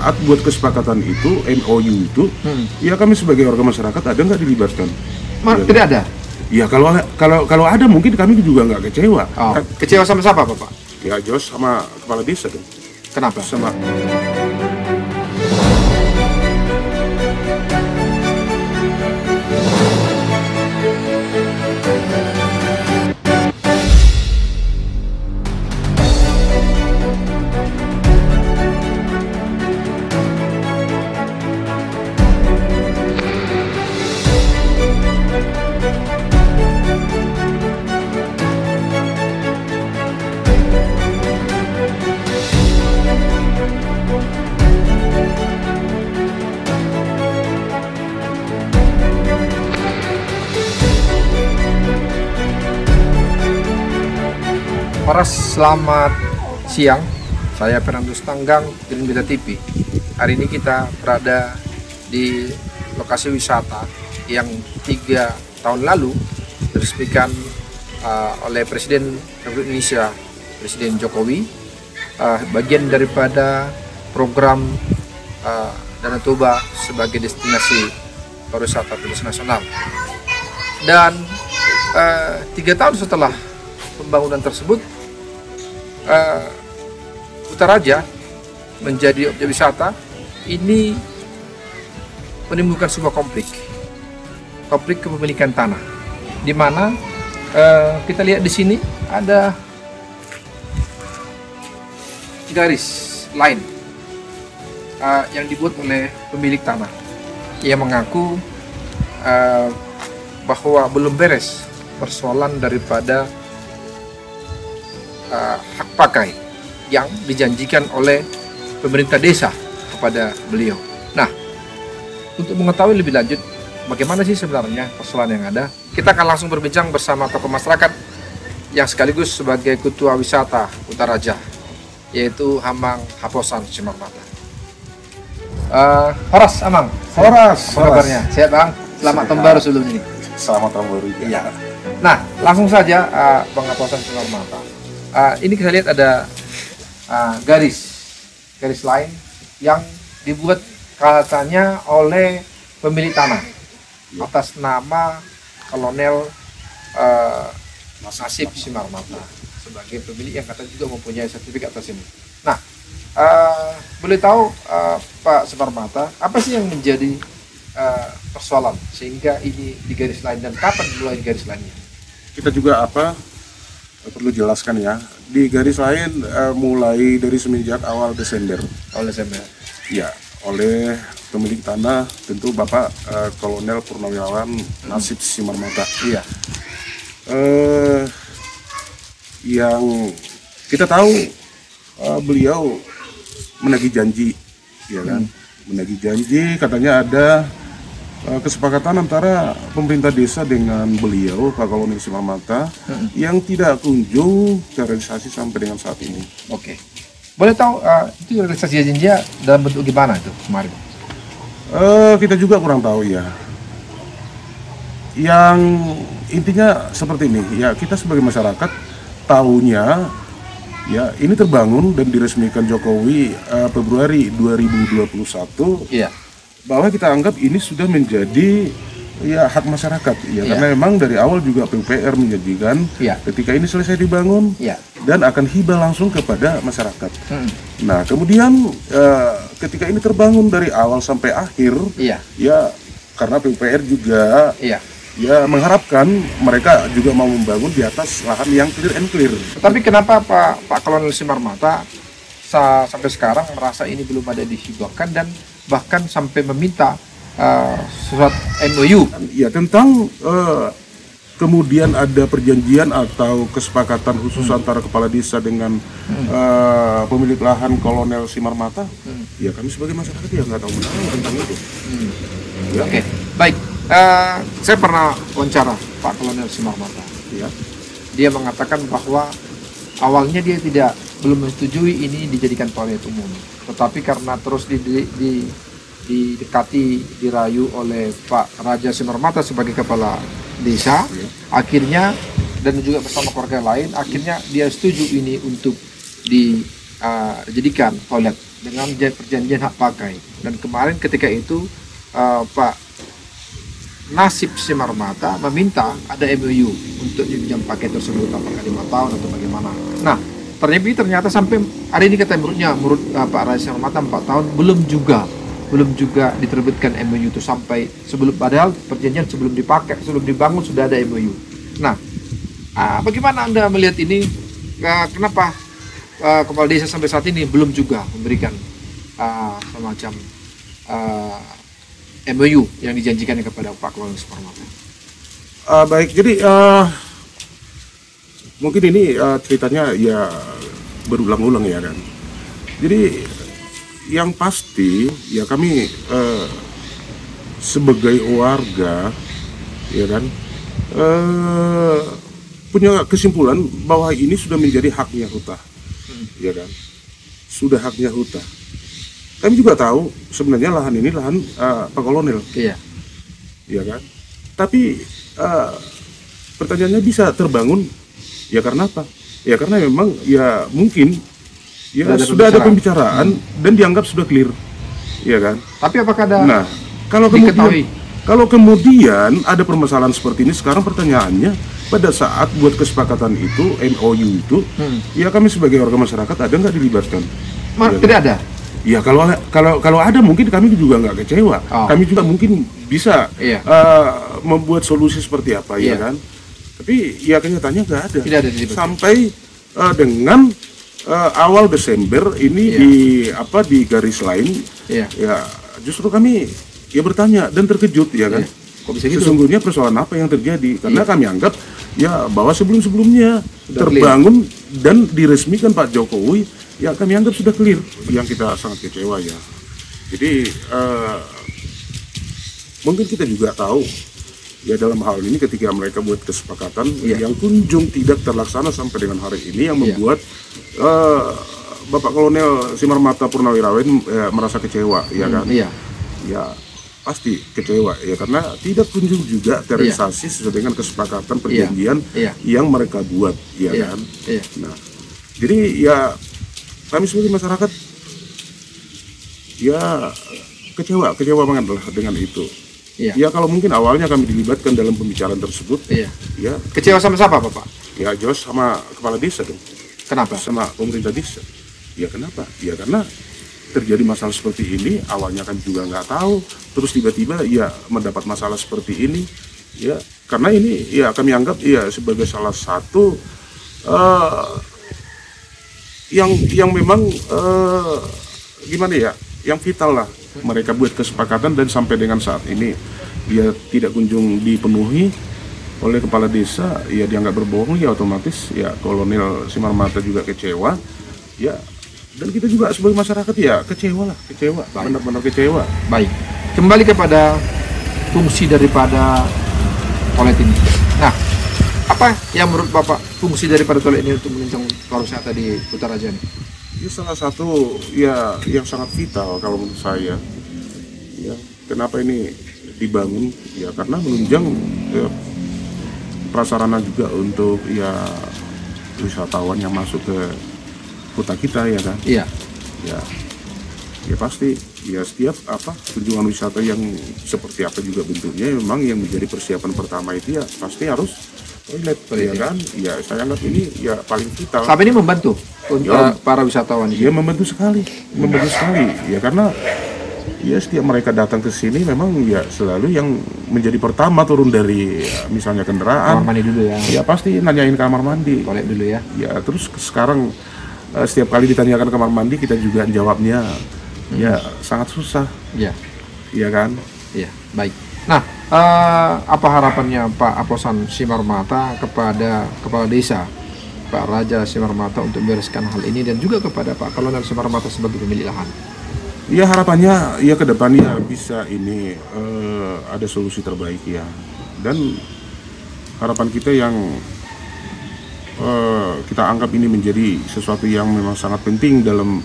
saat buat kesepakatan itu, MOU itu, ya kami sebagai warga masyarakat ada nggak dilibatkan? Tidak ada. Ya kalau ada mungkin kami juga nggak kecewa. Oh, kecewa sama siapa, Bapak? Ya Jos sama kepala desa dong. Kenapa? Sama. Horas, selamat siang. Saya Fernandus Tanggang, Green Beta TV. Hari ini kita berada di lokasi wisata yang 3 tahun lalu diresmikan oleh Presiden Republik Indonesia, Presiden Jokowi, bagian daripada program Danau Toba sebagai destinasi pariwisata nasional. Dan 3 tahun setelah pembangunan tersebut, Utaraja menjadi objek wisata. Ini menimbulkan sebuah konflik kepemilikan tanah, di mana kita lihat di sini ada garis line yang dibuat oleh pemilik tanah. Ia mengaku bahwa belum beres persoalan daripada hak pakai yang dijanjikan oleh pemerintah desa kepada beliau. Nah, untuk mengetahui lebih lanjut bagaimana sih sebenarnya persoalan yang ada, kita akan langsung berbincang bersama tokoh masyarakat yang sekaligus sebagai ketua wisata Utaraja, yaitu Hamang Haposan Simarmata. Horas, Amang. Horas. Apa kabarnya? Sehat, Bang? Selamat tahun baru sebelum ini. Selamat tahun baru. Iya. Nah, langsung saja Bang Haposan Simarmata. Ini kita lihat ada garis lain yang dibuat katanya oleh pemilik tanah atas nama Kolonel Nasib Simarmata sebagai pemilik yang katanya juga mempunyai sertifikat atas ini. Nah, boleh tahu Pak Simarmata, apa sih yang menjadi persoalan sehingga ini di garis lain dan kapan dimulai garis lainnya? Kita juga perlu jelaskan ya, di garis lain mulai dari semenjak awal Desember. Ya, oleh pemilik tanah tentu Bapak Kolonel Purnawirawan Nasib Simarmata. Iya. Yang kita tahu beliau menagih janji, ya kan? Menagih janji, katanya ada kesepakatan antara pemerintah desa dengan beliau Pak Kolonel Simarmata yang tidak kunjung terrealisasi sampai dengan saat ini. Oke. Boleh tahu itu realisasi janjinya dalam bentuk gimana itu kemarin? Kita juga kurang tahu ya. Yang intinya seperti ini ya, kita sebagai masyarakat tahunya ya ini terbangun dan diresmikan Jokowi Februari 2021. Iya. Bahwa kita anggap ini sudah menjadi ya hak masyarakat ya, karena memang dari awal juga PUPR menjanjikan ketika ini selesai dibangun dan akan hibah langsung kepada masyarakat. Nah, kemudian ketika ini terbangun dari awal sampai akhir ya karena PUPR juga ya mengharapkan mereka juga mau membangun di atas lahan yang clear and clear. Tapi kenapa Pak Kolonel Simarmata sampai sekarang merasa ini belum ada dihibahkan dan bahkan sampai meminta surat MOU? Ya, tentang kemudian ada perjanjian atau kesepakatan khusus antara kepala desa dengan pemilik lahan Kolonel Simarmata. Ya, kami sebagai masyarakat ya nggak tahu tentang itu. Ya. Oke, baik. Saya pernah wawancara Pak Kolonel Simarmata. Ya. Dia mengatakan bahwa awalnya dia belum menyetujui ini dijadikan toilet umum, tetapi karena terus didekati, dirayu oleh Pak Raja Simarmata sebagai kepala desa, akhirnya dan juga bersama keluarga lain, akhirnya dia setuju ini untuk dijadikan toilet dengan perjanjian hak pakai. Dan kemarin ketika itu Pak Nasib Simarmata meminta ada MOU untuk pinjam pakai tersebut, apakah 5 tahun atau bagaimana. Nah, ternyata sampai hari ini kata menurut Pak Raja Simarmata 4 tahun belum juga diterbitkan MOU itu, sampai sebelum, padahal perjanjian sebelum dipakai, sebelum dibangun sudah ada MOU. Nah, bagaimana Anda melihat ini? Kenapa kepala desa sampai saat ini belum juga memberikan semacam MOU yang dijanjikan kepada Pak Kolonel Simarmata? Baik, jadi mungkin ini ceritanya ya berulang-ulang ya kan. Jadi yang pasti ya kami sebagai warga ya kan punya kesimpulan bahwa ini sudah menjadi haknya Huta, ya kan, sudah haknya Huta. Kami juga tahu sebenarnya lahan ini lahan Pak Kolonel, iya, ya kan. Tapi pertanyaannya bisa terbangun ya karena apa? Ya karena memang ya mungkin ya sudah ada pembicaraan dan dianggap sudah clear, ya kan. Tapi apakah ada? Nah, kalau kemudian ada permasalahan seperti ini, sekarang pertanyaannya pada saat buat kesepakatan itu MOU itu, ya kami sebagai warga masyarakat ada nggak dilibatkan? Ya, tidak ada. Ya kalau ada mungkin kami juga nggak kecewa. Kami juga mungkin bisa membuat solusi seperti apa, ya kan. Tapi ya kenyataannya nggak ada. Tidak ada sampai dengan awal Desember ini di garis lain, ya justru kami ya bertanya dan terkejut, ya kan. Kok bisa gitu? Sesungguhnya persoalan apa yang terjadi? Karena kami anggap ya bahwa sebelum-sebelumnya terbangun dan diresmikan Pak Jokowi, ya kami anggap sudah clear. Yang kita sangat kecewa ya. Jadi mungkin kita juga tahu ya dalam hal ini ketika mereka buat kesepakatan yang kunjung tidak terlaksana sampai dengan hari ini, yang membuat Bapak Kolonel Simarmata Purnawirawan merasa kecewa, ya kan? Ya pasti kecewa ya, karena tidak kunjung juga terrealisasi sesuai dengan kesepakatan perjanjian yang mereka buat, ya kan. Nah, jadi ya kami sebagai masyarakat ya kecewa banget lah dengan itu. Ya kalau mungkin awalnya kami dilibatkan dalam pembicaraan tersebut, ya kecewa sama siapa Bapak? Ya jelas sama kepala desa dong. Kenapa? Sama pemerintah desa. Ya kenapa? Ya karena terjadi masalah seperti ini, awalnya kan juga nggak tahu, terus tiba-tiba ya mendapat masalah seperti ini, ya karena ini ya kami anggap ya sebagai salah satu yang memang gimana ya, yang vital lah mereka buat kesepakatan, dan sampai dengan saat ini dia tidak kunjung dipenuhi oleh kepala desa, ya dianggap berbohong, ya otomatis ya Kolonel Simarmata juga kecewa, ya. Dan kita juga sebagai masyarakat ya kecewa, benar-benar kecewa. Baik, kembali kepada fungsi daripada toilet ini. Nah, apa yang menurut Bapak fungsi daripada toilet ini untuk menunjang pariwisata di Kutaraja ini? Ini salah satu ya yang sangat vital kalau menurut saya. Ya, kenapa ini dibangun? Ya karena menunjang ya, prasarana juga untuk ya wisatawan yang masuk ke kota kita, ya kan. Ya pasti ya setiap kunjungan wisata yang seperti apa juga bentuknya, memang yang menjadi persiapan pertama itu ya pasti harus toilet, ya kan. Ya saya anggap ini ya paling vital. Tapi ini membantu untuk para wisatawan. Ya membantu sekali ya, karena ya setiap mereka datang ke sini memang ya selalu yang menjadi pertama turun dari misalnya kendaraan, kamar mandi dulu ya. Ya pasti nanyain kamar mandi, toilet dulu ya. Ya terus sekarang setiap kali ditanyakan kamar mandi kita juga jawabnya ya sangat susah. Iya kan? Iya, baik. Nah, apa harapannya Pak Aposan Simarmata kepada kepala desa Pak Raja Simarmata untuk membereskan hal ini, dan juga kepada Pak Kolonel Simarmata sebagai pemilik lahan? Ya harapannya ya ke depannya bisa ini ada solusi terbaik ya, dan harapan kita yang kita anggap ini menjadi sesuatu yang memang sangat penting dalam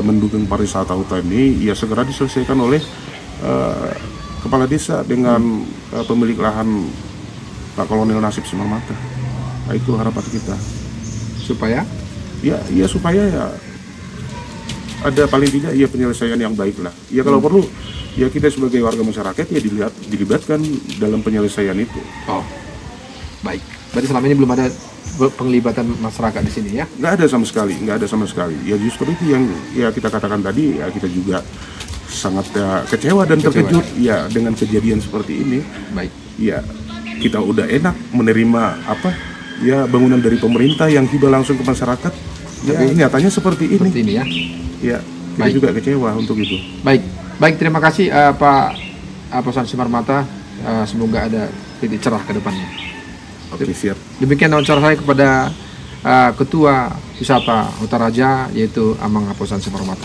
mendukung pariwisata hutan ini, ya segera diselesaikan oleh kepala desa dengan pemilik lahan Pak Kolonel Nasib Simarmata. Nah, itu harapan kita. Supaya? Ya supaya ya ada paling tidak ya penyelesaian yang baik lah. Ya kalau perlu ya kita sebagai warga masyarakat ya dilibatkan dalam penyelesaian itu. Oh, baik. Berarti selama ini belum ada penglibatan masyarakat di sini ya? Nggak ada sama sekali, nggak ada sama sekali. Ya justru itu yang ya kita katakan tadi, ya kita juga sangat kecewa dan terkejut ya dengan kejadian seperti ini. Baik. Ya kita udah enak menerima bangunan dari pemerintah yang hibah langsung ke masyarakat. Ya nyatanya seperti ini. Seperti ini ya. Ya kita juga kecewa untuk itu. Baik terima kasih Pak Aposan Simarmata. Semoga ada titik cerah ke depannya. Oke, siap. Demikian wawancara saya kepada Ketua Wisata Huta Raja, yaitu Amang Aposan Simarmata.